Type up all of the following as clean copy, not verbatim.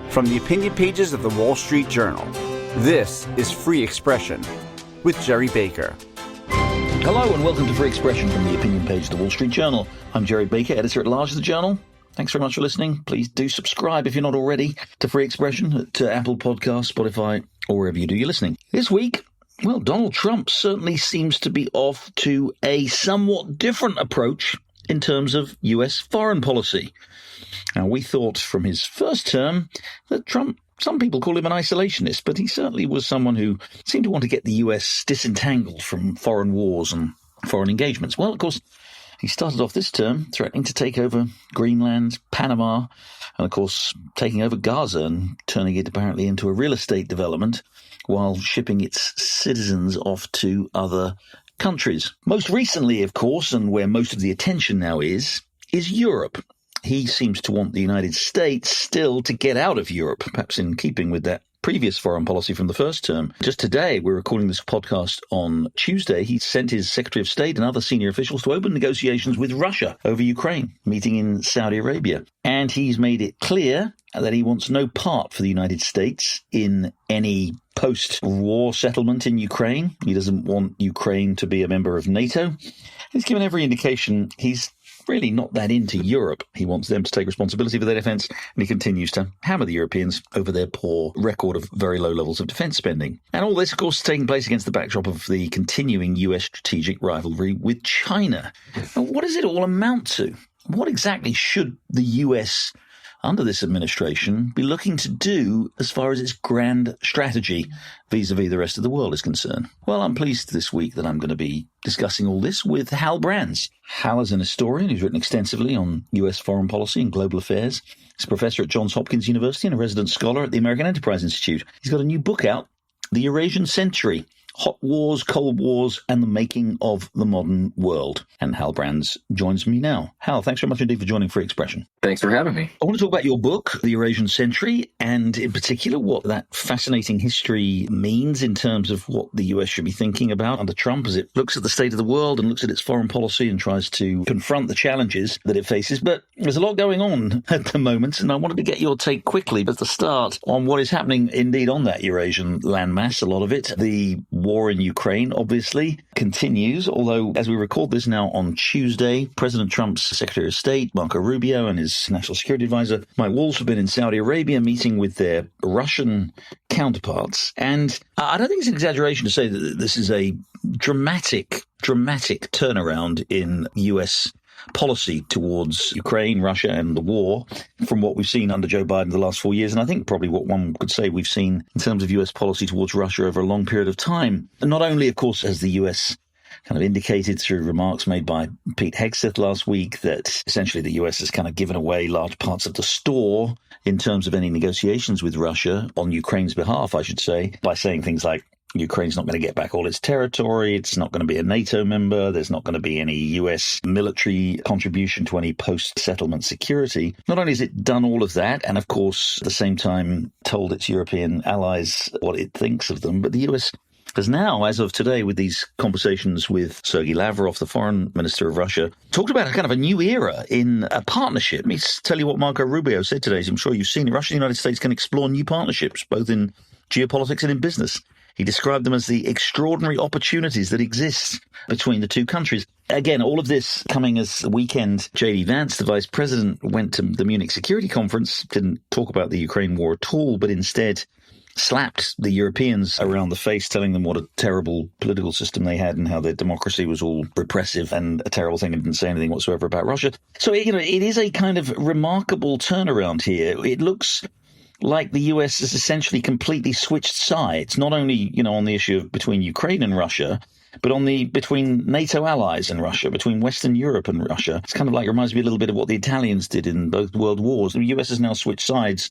From the opinion pages of the Wall Street Journal, this is Free Expression with Gerry Baker. Hello and welcome to Free Expression from the opinion page of the Wall Street Journal. I'm Gerry Baker, editor-at-large of the Journal. Thanks very much for listening. Please do subscribe if you're not already to Free Expression, to Apple Podcasts, Spotify, or wherever you do your listening. This week, well, Donald Trump certainly seems to be off to a somewhat different approach in terms of US foreign policy. Now, we thought from his first term that Trump, some people call him an isolationist, but he certainly was someone who seemed to want to get the US disentangled from foreign wars and foreign engagements. Well, of course, he started off this term threatening to take over Greenland, Panama, and of course taking over Gaza and turning it apparently into a real estate development while shipping its citizens off to other countries. Most recently, of course, and where most of the attention now is Europe. He seems to want the United States still to get out of Europe, perhaps in keeping with that previous foreign policy from the first term. Just today, we're recording this podcast on Tuesday, he sent his Secretary of State and other senior officials to open negotiations with Russia over Ukraine, meeting in Saudi Arabia. And he's made it clear that he wants no part for the United States in any post-war settlement in Ukraine. He doesn't want Ukraine to be a member of NATO. He's given every indication he's really not that into Europe. He wants them to take responsibility for their defence, and he continues to hammer the Europeans over their poor record of very low levels of defence spending. And all this, of course, is taking place against the backdrop of the continuing US strategic rivalry with China. Now, what does it all amount to? What exactly should the US under this administration be looking to do as far as its grand strategy vis-a-vis the rest of the world is concerned? Well, I'm pleased this week that I'm going to be discussing all this with Hal Brands. Hal is an historian who's written extensively on US foreign policy and global affairs. He's a professor at Johns Hopkins University and a resident scholar at the American Enterprise Institute. He's got a new book out, The Eurasian Century: Hot Wars, Cold Wars, and the Making of the Modern World. And Hal Brands joins me now. Hal, thanks very much indeed for joining Free Expression. Thanks for having me. I want to talk about your book, The Eurasian Century, and in particular what that fascinating history means in terms of what the US should be thinking about under Trump as it looks at the state of the world and looks at its foreign policy and tries to confront the challenges that it faces. But there's a lot going on at the moment, and I wanted to get your take quickly, but to start on what is happening indeed on that Eurasian landmass, a lot of it. The war in Ukraine obviously continues, although as we record this now on Tuesday, President Trump's Secretary of State, Marco Rubio, and his National Security Advisor, Mike Waltz, have been in Saudi Arabia meeting with their Russian counterparts. And I don't think it's an exaggeration to say that this is a dramatic turnaround in US policy towards Ukraine, Russia, and the war from what we've seen under Joe Biden the last 4 years. And I think probably what one could say we've seen in terms of US policy towards Russia over a long period of time. And not only, of course, has the US kind of indicated through remarks made by Pete Hegseth last week that essentially the US has kind of given away large parts of the store in terms of any negotiations with Russia on Ukraine's behalf, I should say, by saying things like Ukraine's not going to get back all its territory. It's not going to be a NATO member. There's not going to be any US military contribution to any post-settlement security. Not only has it done all of that, and of course, at the same time, told its European allies what it thinks of them, but the US has now, as of today, with these conversations with Sergei Lavrov, the foreign minister of Russia, talked about a kind of a new era in a partnership. Let me tell you what Marco Rubio said today. As I'm sure you've seen, Russia and the United States can explore new partnerships, both in geopolitics and in business. He described them as the extraordinary opportunities that exist between the two countries. Again, all of this coming as the weekend, J.D. Vance, the vice president, went to the Munich Security Conference, didn't talk about the Ukraine war at all, but instead slapped the Europeans around the face, telling them what a terrible political system they had and how their democracy was all repressive and a terrible thing, and didn't say anything whatsoever about Russia. So, it is a kind of remarkable turnaround here. It looks like the US has essentially completely switched sides, not only, on the issue of between Ukraine and Russia, but on the between NATO allies and Russia, between Western Europe and Russia. It's kind of like, reminds me a little bit of what the Italians did in both world wars. The US has now switched sides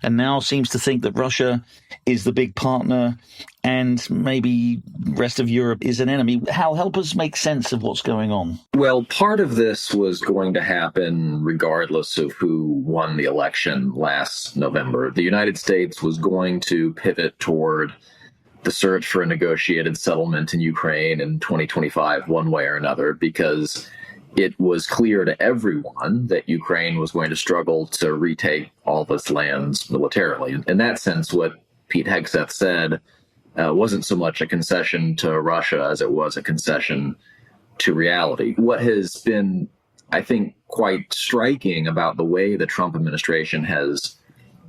and now seems to think that Russia is the big partner and maybe the rest of Europe is an enemy. Hal, help us make sense of what's going on. Well, part of this was going to happen regardless of who won the election last November. The United States was going to pivot toward the search for a negotiated settlement in Ukraine in 2025, one way or another, because it was clear to everyone that Ukraine was going to struggle to retake all of its lands militarily. In that sense, what Pete Hegseth said wasn't so much a concession to Russia as it was a concession to reality. What has been, I think, quite striking about the way the Trump administration has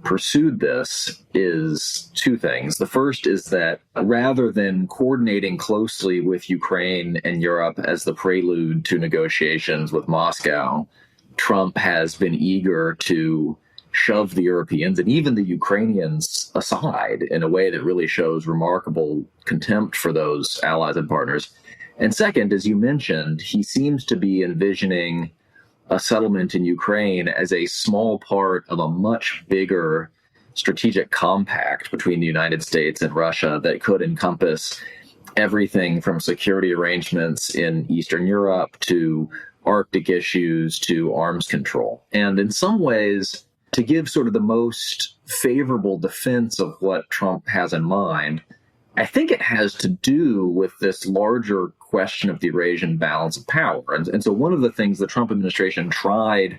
pursued this is two things. The first is that rather than coordinating closely with Ukraine and Europe as the prelude to negotiations with Moscow, Trump has been eager to shove the Europeans and even the Ukrainians aside in a way that really shows remarkable contempt for those allies and partners. And second, as you mentioned, he seems to be envisioning a settlement in Ukraine as a small part of a much bigger strategic compact between the United States and Russia that could encompass everything from security arrangements in Eastern Europe to Arctic issues to arms control. And in some ways, to give sort of the most favorable defense of what Trump has in mind, I think it has to do with this larger question of the Eurasian balance of power. And so one of the things the Trump administration tried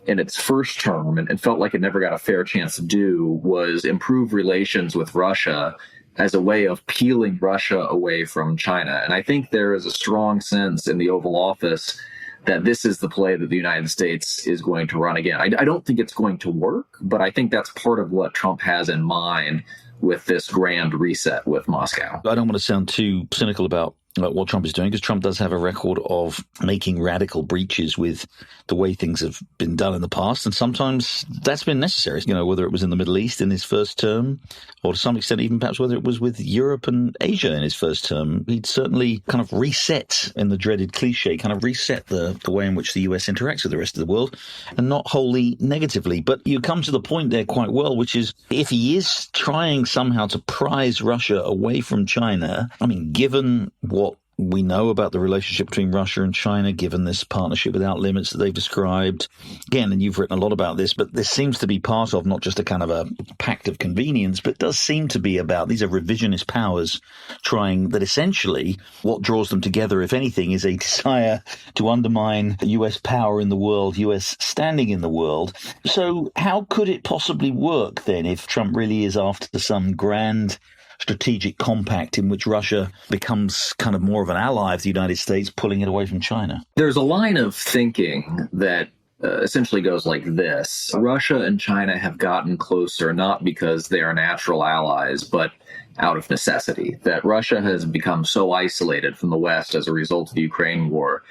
in its first term and felt like it never got a fair chance to do was improve relations with Russia as a way of peeling Russia away from China. And I think there is a strong sense in the Oval Office that this is the play that the United States is going to run again. I don't think it's going to work, but I think that's part of what Trump has in mind with this grand reset with Moscow. I don't want to sound too cynical about what Trump is doing, because Trump does have a record of making radical breaches with the way things have been done in the past. And sometimes that's been necessary, whether it was in the Middle East in his first term, or to some extent, even perhaps whether it was with Europe and Asia in his first term. He'd certainly kind of reset, in the dreaded cliche, kind of reset the way in which the US interacts with the rest of the world, and not wholly negatively. But you come to the point there quite well, which is if he is trying somehow to prise Russia away from China, given what we know about the relationship between Russia and China, given this partnership without limits that they've described. Again, and you've written a lot about this, but this seems to be part of not just a kind of a pact of convenience, but does seem to be about, these are revisionist powers trying that essentially what draws them together, if anything, is a desire to undermine US power in the world, US standing in the world. So how could it possibly work then if Trump really is after some grand strategic compact in which Russia becomes kind of more of an ally of the United States, pulling it away from China? There's a line of thinking that essentially goes like this. Russia and China have gotten closer not because they are natural allies, but out of necessity. That Russia has become so isolated from the West as a result of the Ukraine war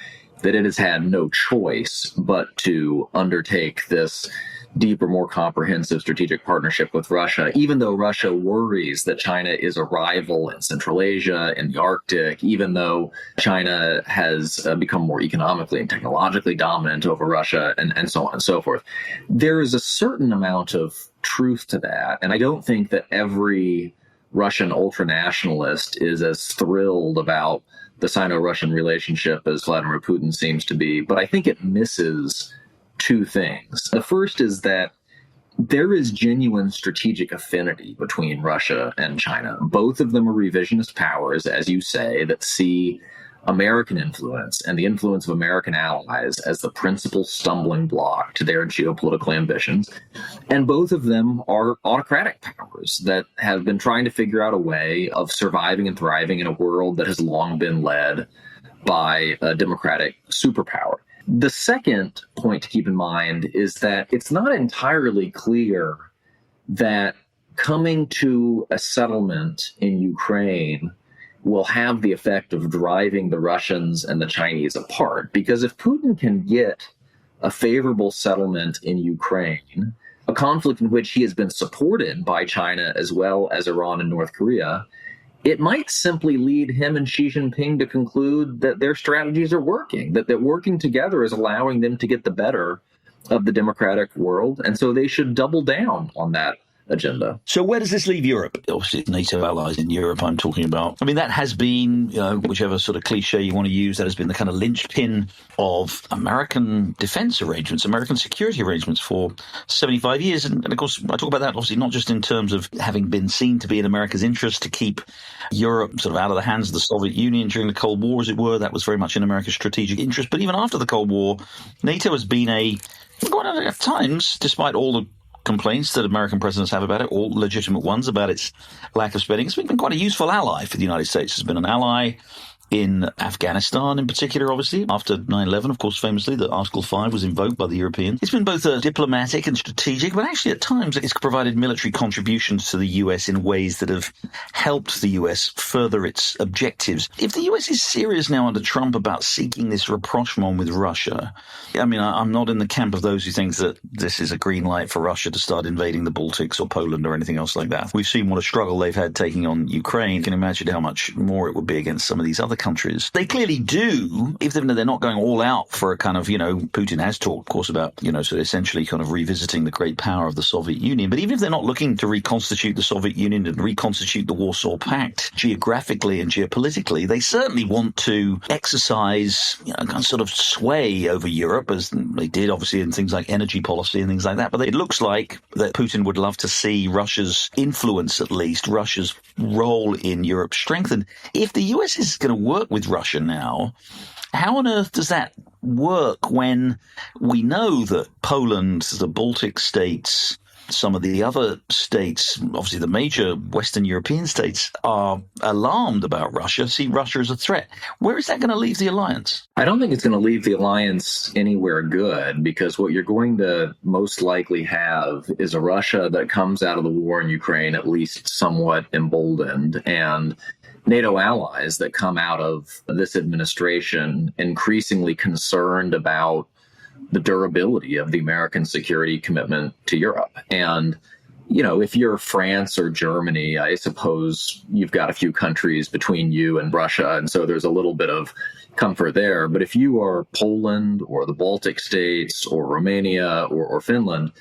that it has had no choice but to undertake this deeper, more comprehensive strategic partnership with Russia, even though Russia worries that China is a rival in Central Asia, in the Arctic, even though China has become more economically and technologically dominant over Russia, and so on and so forth. There is a certain amount of truth to that, and I don't think that every Russian ultranationalist is as thrilled about the Sino-Russian relationship as Vladimir Putin seems to be, but I think it misses two things. The first is that there is genuine strategic affinity between Russia and China. Both of them are revisionist powers, as you say, that see American influence and the influence of American allies as the principal stumbling block to their geopolitical ambitions. And both of them are autocratic powers that have been trying to figure out a way of surviving and thriving in a world that has long been led by a democratic superpower. The second point to keep in mind is that it's not entirely clear that coming to a settlement in Ukraine will have the effect of driving the Russians and the Chinese apart. Because if Putin can get a favorable settlement in Ukraine, a conflict in which he has been supported by China as well as Iran and North Korea, it might simply lead him and Xi Jinping to conclude that their strategies are working, that working together is allowing them to get the better of the democratic world. And so they should double down on that agenda. So where does this leave Europe? Obviously, NATO allies in Europe I'm talking about. I mean, that has been, whichever sort of cliche you want to use, that has been the kind of linchpin of American defense arrangements, American security arrangements for 75 years. And of course, I talk about that obviously not just in terms of having been seen to be in America's interest to keep Europe sort of out of the hands of the Soviet Union during the Cold War, as it were. That was very much in America's strategic interest. But even after the Cold War, NATO has been at times, despite all the complaints that American presidents have about it, all legitimate ones about its lack of spending, it's been quite a useful ally for the United States. It's been an ally in Afghanistan in particular, obviously. After 9/11, of course, famously, the Article 5 was invoked by the Europeans. It's been both diplomatic and strategic, but actually at times it's provided military contributions to the US in ways that have helped the US further its objectives. If the US is serious now under Trump about seeking this rapprochement with Russia, I mean, I'm not in the camp of those who think that this is a green light for Russia to start invading the Baltics or Poland or anything else like that. We've seen what a struggle they've had taking on Ukraine. You can imagine how much more it would be against some of these other countries. They clearly do, if they're not going all out for a kind of, Putin has talked, of course, about, so essentially kind of revisiting the great power of the Soviet Union. But even if they're not looking to reconstitute the Soviet Union and reconstitute the Warsaw Pact geographically and geopolitically, they certainly want to exercise, sort of sway over Europe, as they did, obviously, in things like energy policy and things like that. But it looks like that Putin would love to see Russia's influence, at least, Russia's role in Europe strengthened. If the US is going to work with Russia now, how on earth does that work when we know that Poland, the Baltic states, some of the other states, obviously the major Western European states, are alarmed about Russia, see Russia as a threat? Where is that going to leave the alliance? I don't think it's going to leave the alliance anywhere good, because what you're going to most likely have is a Russia that comes out of the war in Ukraine at least somewhat emboldened, and NATO allies that come out of this administration increasingly concerned about the durability of the American security commitment to Europe. And, if you're France or Germany, I suppose you've got a few countries between you and Russia, and so there's a little bit of comfort there. But if you are Poland or the Baltic states or Romania or Finland,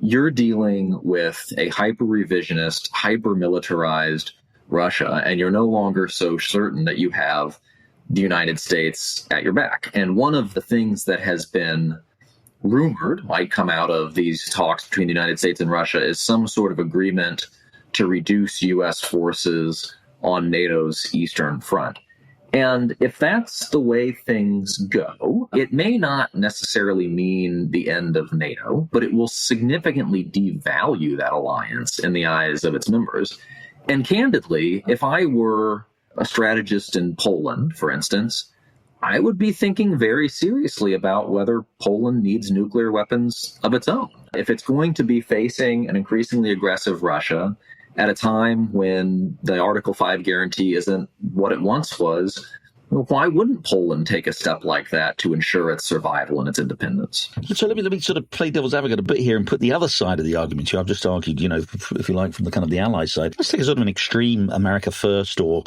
you're dealing with a hyper-revisionist, hyper-militarized Russia, and you're no longer so certain that you have the United States at your back. And one of the things that has been rumored might come out of these talks between the United States and Russia is some sort of agreement to reduce U.S. forces on NATO's Eastern Front. And if that's the way things go, it may not necessarily mean the end of NATO, but it will significantly devalue that alliance in the eyes of its members. And candidly, if I were a strategist in Poland, for instance, I would be thinking very seriously about whether Poland needs nuclear weapons of its own. If it's going to be facing an increasingly aggressive Russia at a time when the Article 5 guarantee isn't what it once was, why wouldn't Poland take a step like that to ensure its survival and its independence? So let me sort of play devil's advocate a bit here and put the other side of the argument here. I've just argued, if you like, from the kind of the ally side. Let's take a sort of an extreme America first or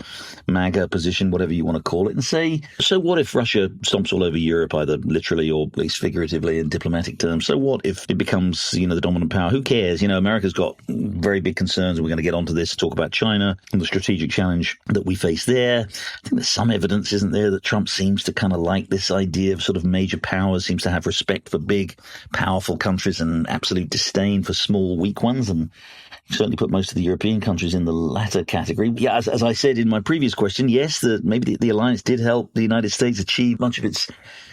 MAGA position, whatever you want to call it, and say, so what if Russia stomps all over Europe, either literally or at least figuratively in diplomatic terms? So what if it becomes, the dominant power? Who cares? America's got very big concerns, and we're going to get onto this, talk about China and the strategic challenge that we face there. I think there's some evidence, isn't there, that Trump seems to kind of like this idea of sort of major powers, seems to have respect for big, powerful countries and absolute disdain for small, weak ones. And certainly put most of the European countries in the latter category. Yeah, as I said in my previous question, yes, maybe the alliance did help the United States achieve much of its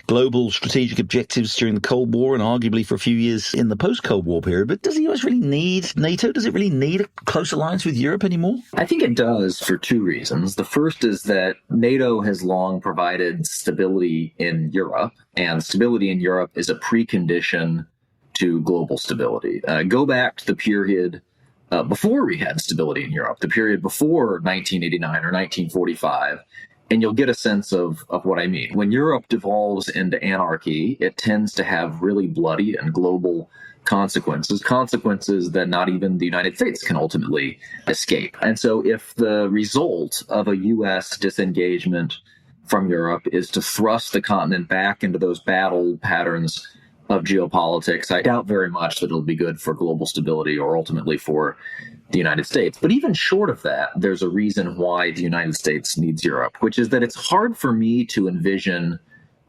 global strategic objectives during the Cold War and arguably for a few years in the post-Cold War period. But does the US really need NATO? Does it really need a close alliance with Europe anymore? I think it does for two reasons. The first is that NATO has long provided stability in Europe, and stability in Europe is a precondition to global stability. Go back to the period before we had stability in Europe, the period before 1989 or 1945, and you'll get a sense of what I mean. When Europe devolves into anarchy, it tends to have really bloody and global consequences that not even the United States can ultimately escape. And so if the result of a U.S. disengagement from Europe is to thrust the continent back into those battle patterns of geopolitics. I doubt very much that it'll be good for global stability or ultimately for the United States. But even short of that, there's a reason why the United States needs Europe, which is that it's hard for me to envision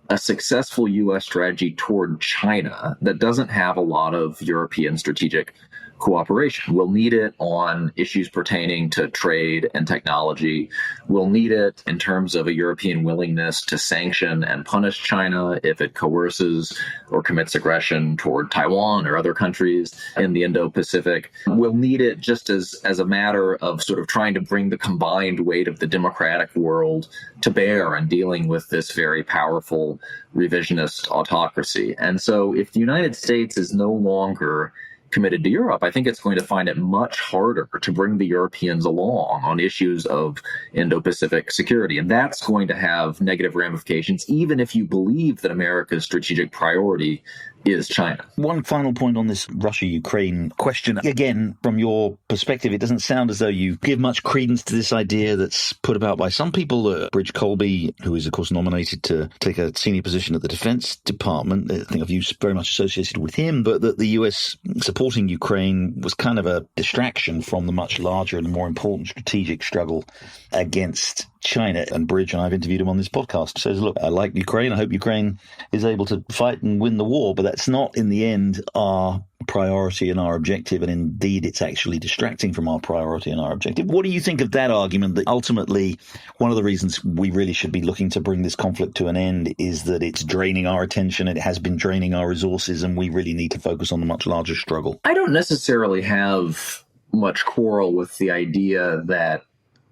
a successful U.S. strategy toward China that doesn't have a lot of European strategic cooperation. We'll need it on issues pertaining to trade and technology. We'll need it in terms of a European willingness to sanction and punish China if it coerces or commits aggression toward Taiwan or other countries in the Indo-Pacific. We'll need it just as a matter of sort of trying to bring the combined weight of the democratic world to bear in dealing with this very powerful revisionist autocracy. And so if the United States is no longer committed to Europe, I think it's going to find it much harder to bring the Europeans along on issues of Indo-Pacific security. And that's going to have negative ramifications, even if you believe that America's strategic priority is China. One final point on this Russia-Ukraine question. Again, from your perspective, it doesn't sound as though you give much credence to this idea that's put about by some people. Bridge Colby, who is, of course, nominated to take a senior position at the Defense Department, I think of you very much associated with him, but that the US supporting Ukraine was kind of a distraction from the much larger and more important strategic struggle against China. And Bridge, and I've interviewed him on this podcast, says, look, I like Ukraine. I hope Ukraine is able to fight and win the war, but that's not in the end our priority and our objective. And indeed, it's actually distracting from our priority and our objective. What do you think of that argument that ultimately one of the reasons we really should be looking to bring this conflict to an end is that it's draining our attention, it has been draining our resources, and we really need to focus on the much larger struggle? I don't necessarily have much quarrel with the idea that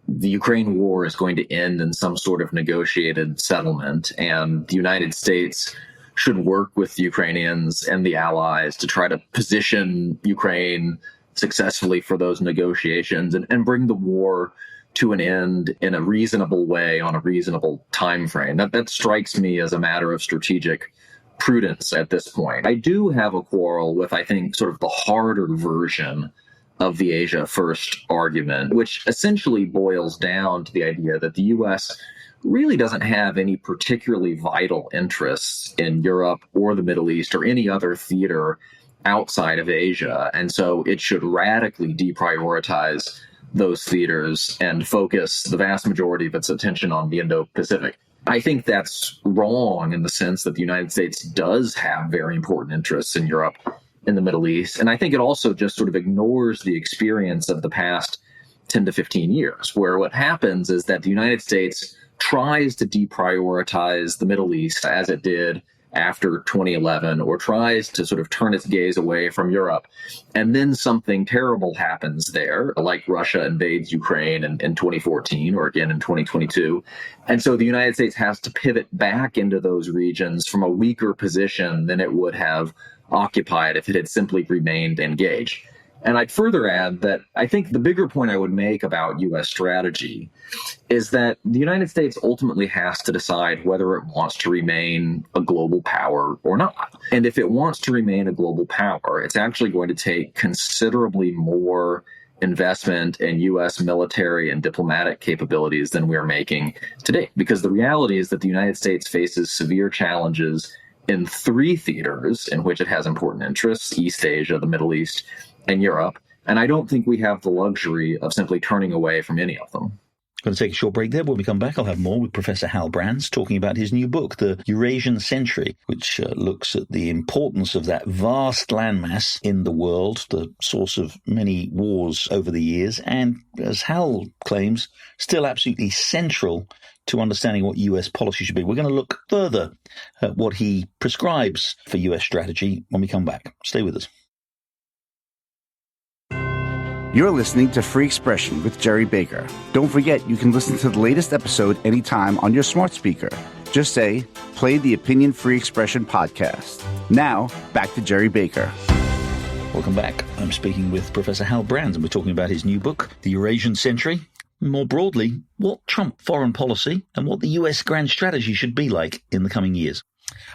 the Ukraine war is going to end in some sort of negotiated settlement, and the United States should work with the Ukrainians and the allies to try to position Ukraine successfully for those negotiations and bring the war to an end in a reasonable way on a reasonable time frame. That strikes me as a matter of strategic prudence at this point. I do have a quarrel with, I think, sort of the harder version of the Asia First argument, which essentially boils down to the idea that the U.S. really doesn't have any particularly vital interests in Europe or the Middle East or any other theater outside of Asia. And so it should radically deprioritize those theaters and focus the vast majority of its attention on the Indo-Pacific. I think that's wrong in the sense that the United States does have very important interests in Europe, in the Middle East. And I think it also just sort of ignores the experience of the past 10 to 15 years, where what happens is that the United States tries to deprioritize the Middle East as it did after 2011, or tries to sort of turn its gaze away from Europe. And then something terrible happens there, like Russia invades Ukraine in 2014 or again in 2022. And so the United States has to pivot back into those regions from a weaker position than it would have occupied if it had simply remained engaged. And I'd further add that I think the bigger point I would make about U.S. strategy is that the United States ultimately has to decide whether it wants to remain a global power or not. And if it wants to remain a global power, it's actually going to take considerably more investment in U.S. military and diplomatic capabilities than we are making today. Because the reality is that the United States faces severe challenges in three theaters in which it has important interests: East Asia, the Middle East, and Europe. And I don't think we have the luxury of simply turning away from any of them. Going to take a short break there. When we come back, I'll have more with Professor Hal Brands talking about his new book, The Eurasian Century, which looks at the importance of that vast landmass in the world, the source of many wars over the years, and, as Hal claims, still absolutely central to understanding what U.S. policy should be. We're going to look further at what he prescribes for U.S. strategy when we come back. Stay with us. You're listening to Free Expression with Gerry Baker. Don't forget, you can listen to the latest episode anytime on your smart speaker. Just say, play the Opinion Free Expression podcast. Now, back to Gerry Baker. Welcome back. I'm speaking with Professor Hal Brands, and we're talking about his new book, The Eurasian Century. More broadly, what Trump foreign policy and what the U.S. grand strategy should be like in the coming years.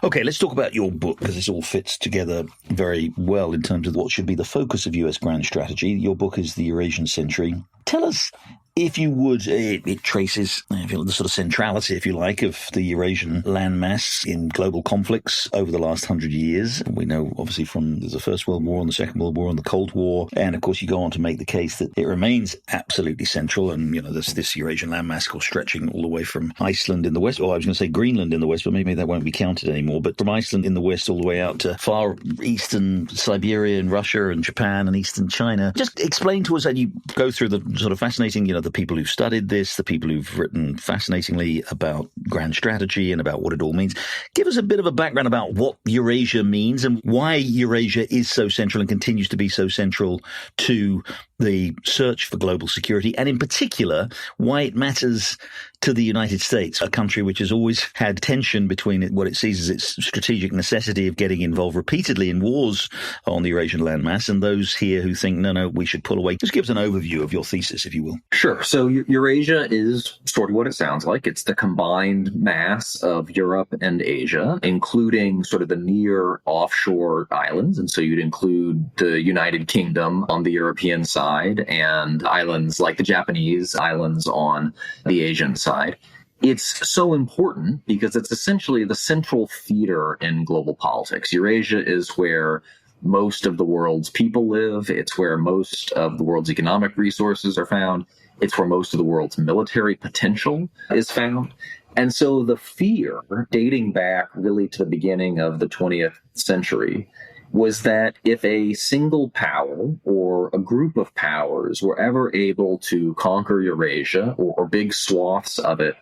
Okay, let's talk about your book, because this all fits together very well in terms of what should be the focus of U.S. grand strategy. Your book is The Eurasian Century. Tell us, if you would, it traces the sort of centrality, if you like, of the Eurasian landmass in global conflicts over the last 100 years. We know, obviously, from the First World War and the Second World War and the Cold War. And, of course, you go on to make the case that it remains absolutely central. And, there's this Eurasian landmass, of course, stretching all the way from Iceland in the west. Or I was going to say Greenland in the west, but maybe that won't be counted anymore. But from Iceland in the west all the way out to far eastern Siberia and Russia and Japan and eastern China. Just explain to us, and you go through the sort of fascinating, the people who've studied this, the people who've written fascinatingly about grand strategy and about what it all means. Give us a bit of a background about what Eurasia means and why Eurasia is so central and continues to be so central to the search for global security, and in particular, why it matters to the United States, a country which has always had tension between what it sees as its strategic necessity of getting involved repeatedly in wars on the Eurasian landmass, and those here who think, no, we should pull away. Just give us an overview of your thesis, if you will. Sure. So Eurasia is sort of what it sounds like. It's the combined mass of Europe and Asia, including sort of the near offshore islands. And so you'd include the United Kingdom on the European side and islands like the Japanese islands on the Asian side. It's so important because it's essentially the central theater in global politics. Eurasia is where most of the world's people live. It's where most of the world's economic resources are found. It's where most of the world's military potential is found. And so the fear, dating back really to the beginning of the 20th century, was that if a single power or a group of powers were ever able to conquer Eurasia or big swaths of it,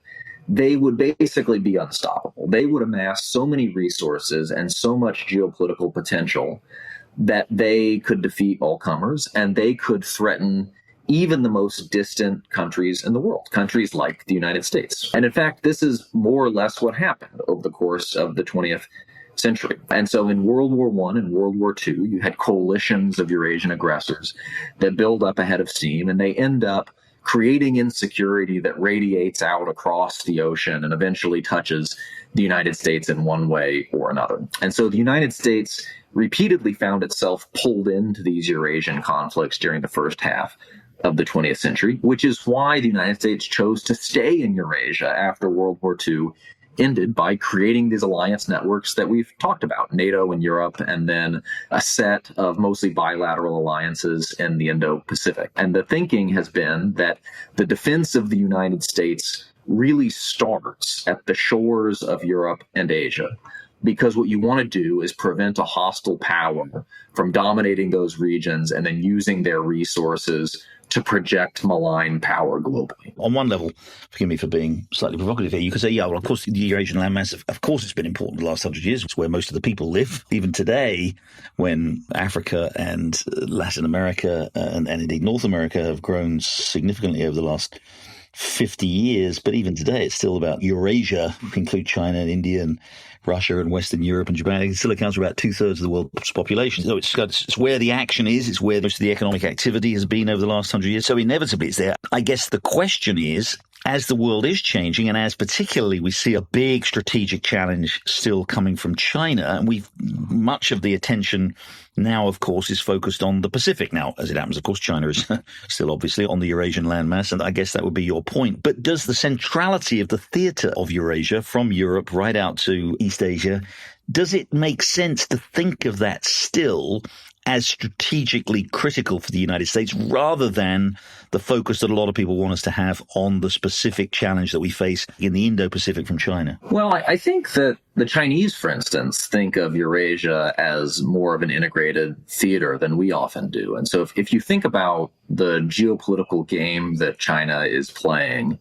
they would basically be unstoppable. They would amass so many resources and so much geopolitical potential that they could defeat all comers and they could threaten even the most distant countries in the world, countries like the United States. And in fact, this is more or less what happened over the course of the 20th century. And so in World War I and World War II, you had coalitions of Eurasian aggressors that build up a head of steam, and they end up creating insecurity that radiates out across the ocean and eventually touches the United States in one way or another. And so the United States repeatedly found itself pulled into these Eurasian conflicts during the first half of the 20th century, which is why the United States chose to stay in Eurasia after World War II ended by creating these alliance networks that we've talked about, NATO and Europe, and then a set of mostly bilateral alliances in the Indo-Pacific. And the thinking has been that the defense of the United States really starts at the shores of Europe and Asia, because what you want to do is prevent a hostile power from dominating those regions and then using their resources to project malign power globally. On one level, forgive me for being slightly provocative here, you could say, yeah, well, of course, the Eurasian landmass, of course, it's been important the last 100 years. It's where most of the people live. Even today, when Africa and Latin America and indeed North America have grown significantly over the last 50 years, but even today, it's still about Eurasia, include China and India and Russia and Western Europe and Japan. It still accounts for about 2/3 of the world's population. So it's where the action is. It's where most of the economic activity has been over the last 100 years. So inevitably it's there. I guess the question is, as the world is changing, and as particularly we see a big strategic challenge still coming from China, and much of the attention now, of course, is focused on the Pacific. Now, as it happens, of course, China is still obviously on the Eurasian landmass, and I guess that would be your point. But does the centrality of the theater of Eurasia, from Europe right out to East Asia, does it make sense to think of that still as strategically critical for the United States, rather than the focus that a lot of people want us to have on the specific challenge that we face in the Indo-Pacific from China? Well, I think that the Chinese, for instance, think of Eurasia as more of an integrated theater than we often do. And so if you think about the geopolitical game that China is playing,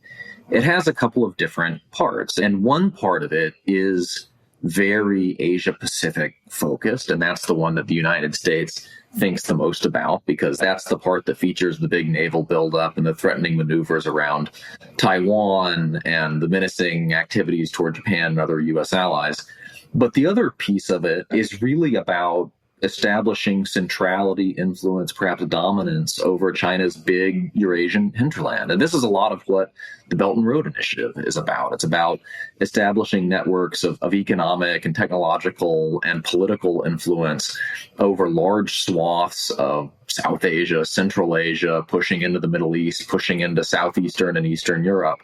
it has a couple of different parts. And one part of it is very Asia-Pacific focused, and that's the one that the United States thinks the most about, because that's the part that features the big naval buildup and the threatening maneuvers around Taiwan and the menacing activities toward Japan and other U.S. allies. But the other piece of it is really about establishing centrality, influence, perhaps dominance over China's big Eurasian hinterland. And this is a lot of what the Belt and Road Initiative is about. It's about establishing networks of economic and technological and political influence over large swaths of South Asia, Central Asia, pushing into the Middle East, pushing into Southeastern and Eastern Europe,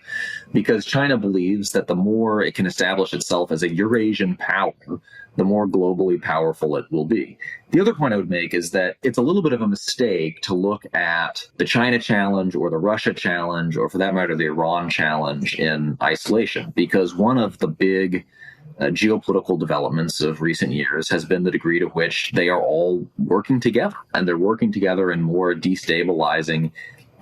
because China believes that the more it can establish itself as a Eurasian power, the more globally powerful it will be. The other point I would make is that it's a little bit of a mistake to look at the China challenge or the Russia challenge, or for that matter, the Iran challenge in isolation, because one of the big geopolitical developments of recent years has been the degree to which they are all working together, and they're working together in more destabilizing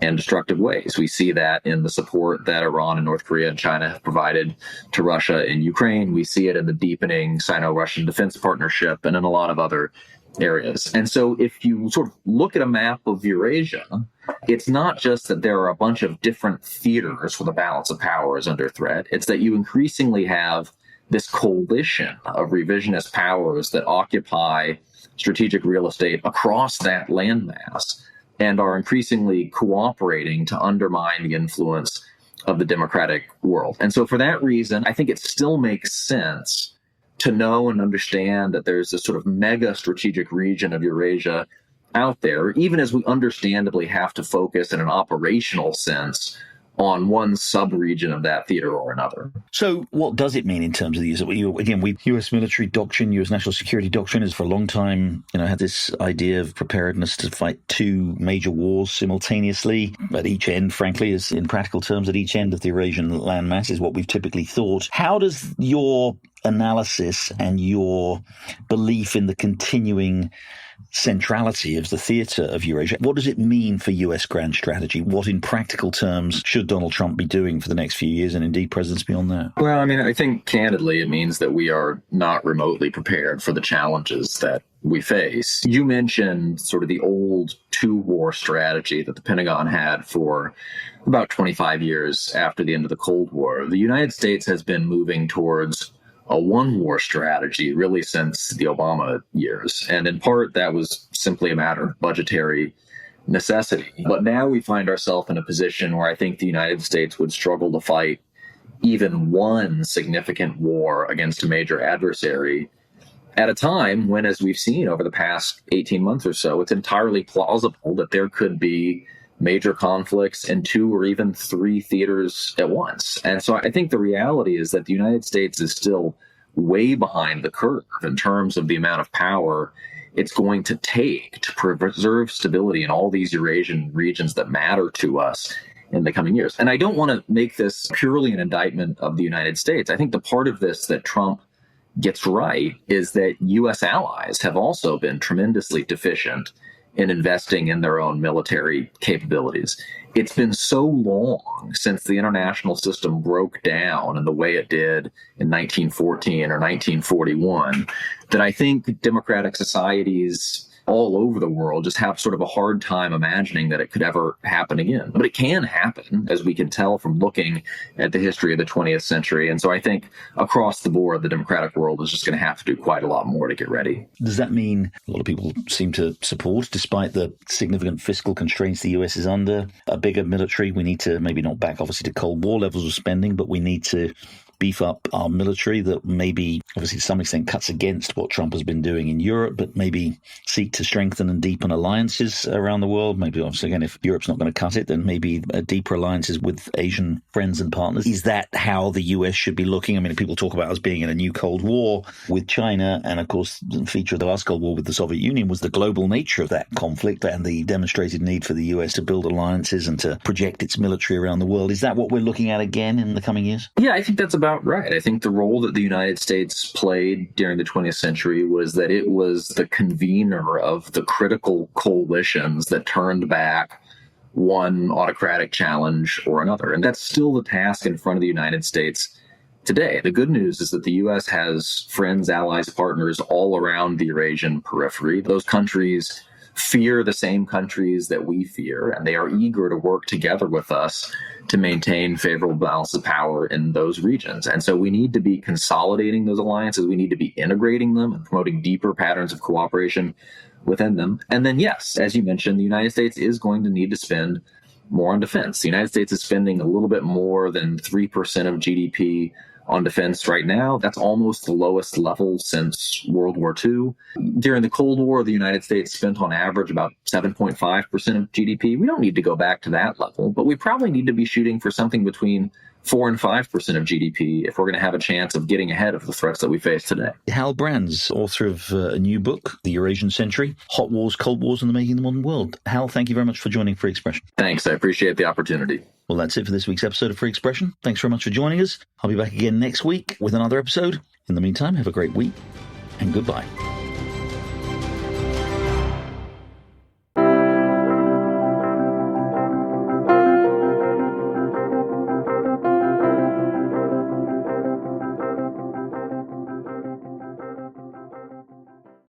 and destructive ways. We see that in the support that Iran and North Korea and China have provided to Russia in Ukraine. We see it in the deepening Sino-Russian defense partnership and in a lot of other areas. And so if you sort of look at a map of Eurasia, it's not just that there are a bunch of different theaters where the balance of power is under threat. It's that you increasingly have this coalition of revisionist powers that occupy strategic real estate across that landmass and are increasingly cooperating to undermine the influence of the democratic world. And so for that reason, I think it still makes sense to know and understand that there's this sort of mega strategic region of Eurasia out there, even as we understandably have to focus in an operational sense on one sub-region of that theater or another. So what does it mean in terms of these? Again, U.S. military doctrine, U.S. national security doctrine has for a long time, had this idea of preparedness to fight two major wars simultaneously. At each end, frankly, is in practical terms, at each end of the Eurasian landmass is what we've typically thought. How does your analysis and your belief in the continuing centrality of the theater of Eurasia, what does it mean for U.S. grand strategy? What, in practical terms, should Donald Trump be doing for the next few years, and indeed presidents beyond that? Well, I think candidly it means that we are not remotely prepared for the challenges that we face. You mentioned sort of the old two-war strategy that the Pentagon had for about 25 years after the end of the Cold War. The United States has been moving towards a one-war strategy really since the Obama years. And in part, that was simply a matter of budgetary necessity. But now we find ourselves in a position where I think the United States would struggle to fight even one significant war against a major adversary at a time when, as we've seen over the past 18 months or so, it's entirely plausible that there could be major conflicts in two or even three theaters at once. And so I think the reality is that the United States is still way behind the curve in terms of the amount of power it's going to take to preserve stability in all these Eurasian regions that matter to us in the coming years. And I don't want to make this purely an indictment of the United States. I think the part of this that Trump gets right is that U.S. allies have also been tremendously deficient in investing in their own military capabilities. It's been so long since the international system broke down in the way it did in 1914 or 1941 that I think democratic societies all over the world just have sort of a hard time imagining that it could ever happen again. But it can happen, as we can tell from looking at the history of the 20th century. And so I think across the board, the democratic world is just going to have to do quite a lot more to get ready. Does that mean a lot of people seem to support, despite the significant fiscal constraints the US is under, a bigger military? We need to maybe not back, obviously, to Cold War levels of spending, but we need to beef up our military that maybe, obviously, to some extent cuts against what Trump has been doing in Europe, but maybe seek to strengthen and deepen alliances around the world. Maybe, obviously, again, if Europe's not going to cut it, then maybe deeper alliances with Asian friends and partners. Is that how the US should be looking? I mean, people talk about us being in a new Cold War with China, and of course, the feature of the last Cold War with the Soviet Union was the global nature of that conflict and the demonstrated need for the US to build alliances and to project its military around the world. Is that what we're looking at again in the coming years? Yeah, I think that's about right. I think the role that the United States played during the 20th century was that it was the convener of the critical coalitions that turned back one autocratic challenge or another. And that's still the task in front of the United States today. The good news is that the U.S. has friends, allies, partners all around the Eurasian periphery. Those countries fear the same countries that we fear, and they are eager to work together with us to maintain favorable balance of power in those regions. And so we need to be consolidating those alliances. We need to be integrating them and promoting deeper patterns of cooperation within them. And then, yes, as you mentioned, the United States is going to need to spend more on defense. The United States is spending a little bit more than 3% of GDP on defense right now. That's almost the lowest level since World War II. During the Cold War, the United States spent on average about 7.5% of GDP. We don't need to go back to that level, but we probably need to be shooting for something between 4 and 5% of GDP if we're going to have a chance of getting ahead of the threats that we face today. Hal Brands, author of a new book, The Eurasian Century, Hot Wars, Cold Wars, and the Making of the Modern World. Hal, thank you very much for joining Free Expression. Thanks. I appreciate the opportunity. Well, that's it for this week's episode of Free Expression. Thanks very much for joining us. I'll be back again next week with another episode. In the meantime, have a great week and goodbye.